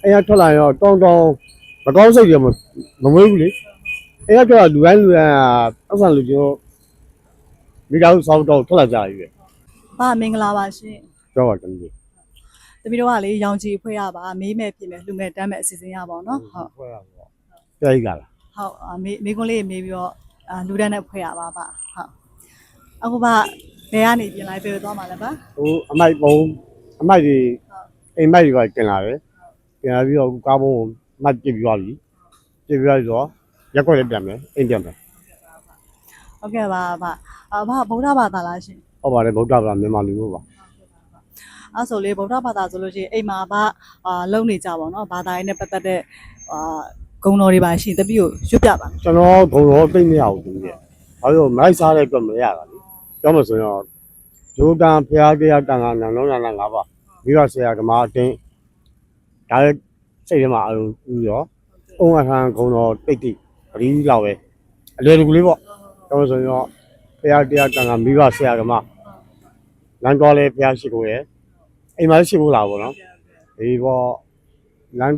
အဲ့ရထွက်လာရောတောင်းတောင်းမကောင်းစိတ်တွေမမွေးဘူးလေအဲ့ရထွက်လာလူတိုင်းပတ်စံလူကျော်မိသားစုစောင်းတော့ထွက်လာကြပြီပဲ။မင်္ဂလာပါရှင်။ပြောပါတမီး။တမီးတို့ကလေရောင်ကြီးဖွဲ့ရပါမေးမဲ့ပြင်မဲ့လှူမဲ့တမ်းမဲ့အစီအစဉ်ရပါတော့နော်။ဟုတ်ဖွဲ့ရပါပေါ့။ပြောရည်ကလား။ဟုတ်မေးခွန်းလေးမေးပြီးတော့လူတန်းနဲ့ဖွဲ့ရပါပါ။ဟုတ်။အခုဘယ်ကနေပြင်လိုက်ပြေသွားမှာလဲပါ။ဟိုအမိုက်ပုံအမိုက်တွေအိမ်မိုက်တွေကတင်လာတယ်။တင်လာပြီးတော့ကားပုံမှတ်ပြစ်ပြီးသွားပြီ။ပြစ်ပြီးတော့ရက်ွက်လည်းပြန်မယ်အိမ်ပြန်မယ်။ဟုတ်ကဲ့ပါဗျ။ဗုဒ္ဓဘာသာလားရှင်။ဟုတ်ပါတယ်ဗုဒ္ဓဘာသာမြန်မာလူမျိုးပါ။အဲ့ဆိုလေဗုဒ္ဓဘာသာဆိုလို့ရှိရင်အိမ်မှာလုံနေကြပါတော့။ဘာသာရေးနဲ့ပတ်သက်တဲ့ဂုဏ်တော်တွေပါရှိတပည့်ကိုရွတ်ပြပါမယ်ကျွန်တော်ဂုဏ်တော်သိမရဘူးသူကြီး။ဘာလို့မိုက်စားတဲ့အတွက်မရတာလေ။ပြောမှဆိုရင်ဂျိုးတန်ဖျားတရားတန်ခါနံလုံးနံ၅ပါးပြီးတော့ဆရာဓမ္မအတင်းဒါလည်းစိတ်ထဲမှာအလုံးပြီးတော့အုံအထံဂုံတော်တိတ်တိပရိလောက်ပဲအလွယ်တကူလေးပေါ့ပြောမှဆိုရင်ဖျားတရားတန်ခါမိဘဆရာဓမ္မလမ်းတော်လေးဖျားရှိကိုရဲ့အိမ်မှာရှိဖို့လာပေါ့နော်ဒီပေါ့လမ်း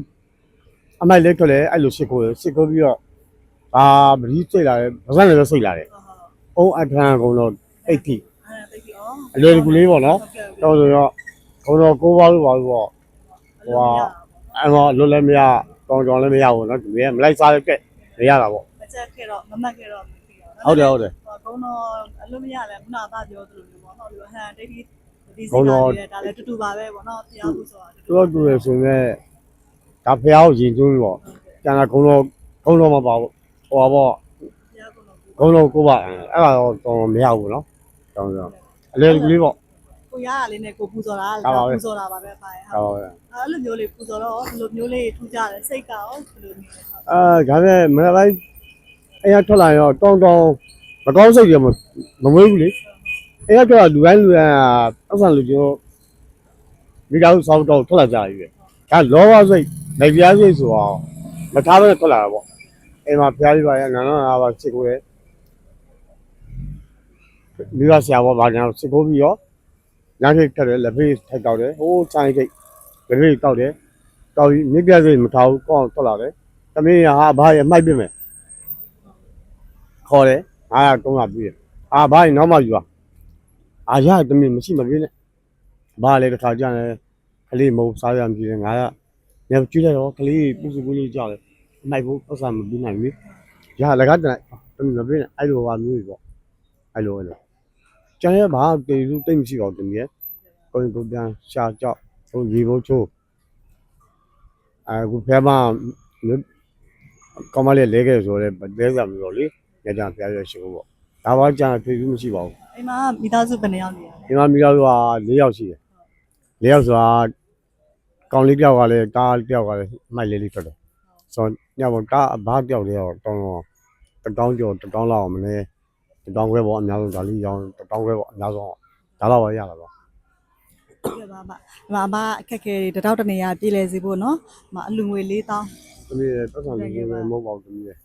အမိုက်လေးထွက်လဲအဲ့လိုရှိကိုပြီးတော့ဒါပရိစိတ်လာတယ်ဗဇက်လည်းစိတ်လာတယ်အုံအထံဂုံတော်တိတ်တိအလွယ်တကူလေးပေါ့နော်တော့ဆိုတော့ဂုံတော်ကိုးပါးလို့ပါလို့ပေါ့ဟိုအမေလွတ်လည်းမရတောင်းကြောင်လည်းမရဘူးနော်သူရဲ့မလိုက်စားတဲ့မရတာပေါ့မချက်ခဲ့တော့မမှတ်ခဲ့တော့မသိတော့ဟုတ်တယ်ဂုံတော်အလို့မရလဲခုနကပြောသလိုမျိုးပေါ့ဟုတ်လို့ဟန်တိတ်တိဒီစိတ်ကလည်းဒါလည်းတူပါပဲပေါ့နော်ဖျားဖို့ဆိုတာတူတယ်ဆိုရင်ဒါဖျားကိုရင်ကျွန်းပေါ့ကျန်တာဂုံတော်မှာပါပေါ့ဟိုပါပေါ့ဂုံတော်ကိုပါအဲ့ဒါတော့မရဘူးနော်တောင်းတော့အလွယ်တကူလေးပေါ့ကိုရရလေးနဲ့ကိုပူဇော်တာပူဇော်တာပါပဲပါဟုတ်အဲ့လိုမျိုးလေးပူဇော်တော့ဘယ်လိုမျိုးလေးထူးကြတယ်စိတ်ကရောဘယ်လိုမျိုးလဲဒါပေမဲ့မနေ့ပိုင်းအဲ့ရထွက်လာရောတောင်းမကောင်းစိတ်တွေမမွေးဘူးလေအဲ့ရထွက်လာလူတိုင်းပတ်စံလူကျော်မိသားစုစောင်းတော့ထွက်လာကြပြီပဲဒါလောဘစိတ်နိုင်ပြားစိတ်ဆိုတော့မထားဘဲထွက်လာတာပေါ့အိမ်မှာဖျားပြီးပါရနန်းနာပါစစ်ကိုလေမိဘဆရာဘောဗာညာစစ်ကိုပြီးရောညခိတ်ထက်တယ်လက်ဖေးထိုက်တောက်တယ်ဟိုးချိုင်းခိတ်လက်ဖေးတောက်တယ်တောက်ပြီးမြစ်ပြစိတ်မထားဘူးကောင်းထွက်လာတယ်သမီးဟာဘာရမှိုက်ပြမယ်ခေါ်တယ်900 300ပြီးတယ်ဘာရင်နောက်မှယူရသမီးမရှိမပြေးနဲ့ဘာလဲတစ်ခါကြတယ်ကလေးမဟုတ်စားရမပြေးတယ်900ညကျွေးလိုက်တော့ကလေးပူစုပူလေးကြောက်တယ်မှိုက်ဖို့ပတ်စံမပြီးနိုင်ဘူးလက်ကတည်းကသမီးမပြေးနဲ့အဲ့လိုဟာမျိုးကြီးပေါ့အဲ့လိုကျန်ရဘာတေစုတိတ်မရှိတော့တင်ရဲ့ကိုယ်ကိုပြန်ရှာကြောက်ဟိုရေဘိုးချိုးအခုဖဲမကောမလေးလဲခဲ့ဆိုတော့လဲစရာမျိုးတော့လေညကြဖျားရရှိဖို့ပေါ့ဒါပါကြံဖြေစုမရှိပါဘူးအိမ်မှာမိသားစုဘယ်နှယောက်နေလဲအိမ်မှာမိသားစုက4ယောက်ရှိတယ်4ယောက်ဆိုတာကောင်လေးတယောက်ကလည်းတားတယောက်ကလည်းမိုက်လေးထွက်တယ်ဆိုတော့ညဘောတားဘာတယောက်တည်းတော့တောင်းကျော်တောင်းလောက်အောင်မလဲတောင်းခွဲပေါ့အများဆုံးဒါလေးရောင်းတောင်းခွဲပေါ့အများဆုံးဒါတော့ပဲရတာပေါ့ဟုတ်ကဲ့ပါမအခက်ခဲတွေတောက်တနေရပြည်လဲစီဖို့နော်အလူငွေ4000သမီးပတ်စံလေးပဲမဟုတ်ပါဘူးသမီးရဲ့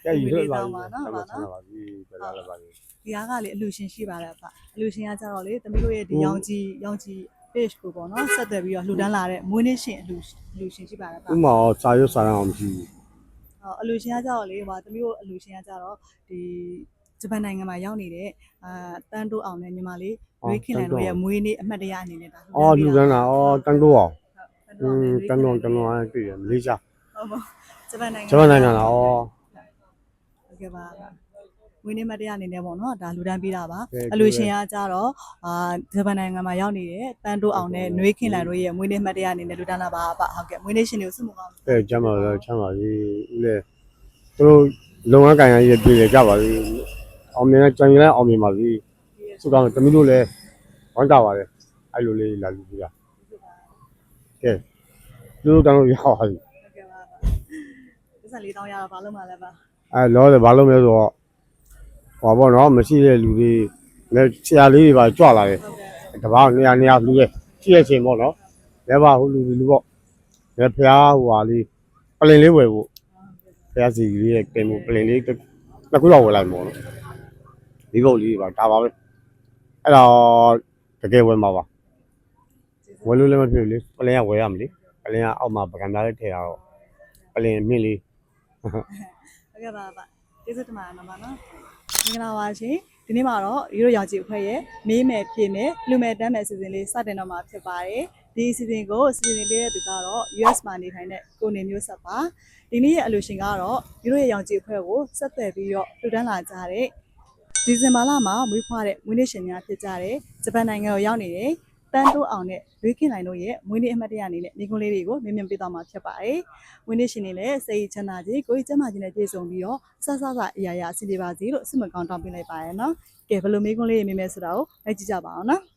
ကြိုက်ရွေးပါနော်ပါပြီပြလာပါပြီဒီကားကလေအလူရှင်ရှိပါတယ်အဖအလူရှင်ကကြတော့လေသမီးတို့ရဲ့ဒီရောင်ကြီး page ကိုပေါ့နော်ဆက်သွယ်ပြီးတော့လှူဒန်းလာတဲ့မွေးနေ့ရှင်အလူရှင်ရှိပါတယ်အဖဥမာစာရွတ်စာတမ်းအောင်မရှိဘူးအလူရှင်ကကြတော့လေသမီးတို့အလူရှင်ကကြတော့ဒီဂျပန်နိုင်ငံမှာရောက်နေတဲ့တန်းတိုးအောင်နဲ့ညီမလေးရွေးခင်လန်တို့ရဲ့မွေးနေ့အမှတ်တရအနေနဲ့ဒါလူဒန်းတာတန်းတိုးအောင်တန်းတိုးအဲ့တွေ့ရမလေးရှားဟုတ်ပါဂျပန်နိုင်ငံလားဟုတ်ကဲ့ပါမွေးနေ့မှတ်တရအနေနဲ့ပေါ့နော်ဒါလူဒန်းပေးတာပါအလူရှင်ကကြတော့ဂျပန်နိုင်ငံမှာရောက်နေတဲ့တန်းတိုးအောင်နဲ့နှွေးခင်လန်တို့ရဲ့မွေးနေ့မှတ်တရအနေနဲ့လူဒန်းလာပါဟုတ်ကဲ့မွေးနေ့ရှင်တွေကိုစုမကောင်းကျမ်းပါတော့ချမ်းပါပြီဦးလေသူတို့လုံငန်းကန်ရည်ပြည်ကြပါပြီအောင်မြင်ကြံရအောင်မြင်ပါပြီစုတောင်းသမီးတို့လည်းဝမ်းသာပါတယ်အဲ့လိုလေးလာလူပြတာကဲသူတို့တောင်းလို့ရပါပြီဟုတ်ကဲ့ပါပတ်စံ4000ရတော့ဘာလုပ်မှလဲပါလောတယ်ဘာလုပ်မလဲဆိုတော့ဟောပေါ့နော်မရှိတဲ့လူတွေလည်းဆရာလေးတွေပါကြွလာတယ်တပား200လူရဲ့ရှိရချင်းပေါ့နော်လည်းပါဟိုလူပေါ့လည်းဖျားဟိုဟာလေးပလင်လေးဝယ်ဖို့ဖျားစီလေးရဲ့တင်ဖို့ပလင်လေးတစ်ခုတော့ဝယ်လိုက်မို့နော်ဒီဘုတ်လေးပါဒါပါပဲအဲ့တော့တကယ်ဝယ်မှာပါဝယ်လို့လည်းမဖြစ်ဘူးလေပလင်ကဝယ်ရမလဲ ပလင်ကအောက်မှာပကံသားလေးထည့်ရတော့ပလင်မြင့်လေး ဟုတ်ကဲ့ပါကျေးဇူးတင်ပါတယ်နော်မင်္ဂလာပါရှင်ဒီနေ့မှာတော့ရိုးရောင်ကြည့်အဖွဲ့ရဲ့မေးမယ်ဖြေမယ်လူမယ်တန်းမယ်အစီအစဉ်လေးစတင်တော့မှာဖြစ်ပါတယ်ဒီအစီအစဉ်ကိုစီစဉ်ပေးတဲ့သူကတော့ US မှာနေထိုင်တဲ့ကိုနေမျိုးဆက်ပါဒီနေ့ရဲ့အလူရှင်ကတော့ရိုးရောင်ကြည့်အဖွဲ့ကိုဆက်သွယ်ပြီးတော့လှူဒန်းလာကြတဲ့ဒီဇင်ဘာလမှာမွေးဖွားတဲ့မွေးနေ့ရှင်များဖြစ်ကြတဲ့ဂျပန်နိုင်ငံကိုရောက်နေတဲ့တန်းတိုးအောင်နဲ့ရွေးခင်လိုင်တို့ရဲ့မွေးနေ့အမှတ်တရအနေနဲ့မိကွန်းလေးတွေကိုမြင်မြင်ပေးသွားမှာဖြစ်ပါတယ်။မွေးနေ့ရှင်တွေလည်းစိတ်ချမ်းသာခြင်းကိုယ်ကျန်းမာခြင်းနဲ့ပြည့်စုံပြီးတော့ဆဆအရာရာအစီအပြေပါစေလို့ဆုမကောင်းတောင်းပေးလိုက်ပါရနော်။ကဲဘယ်လိုမိကွန်းလေးတွေမြင်မယ်ဆိုတာကိုလိုက်ကြည့်ကြပါအောင်နော်။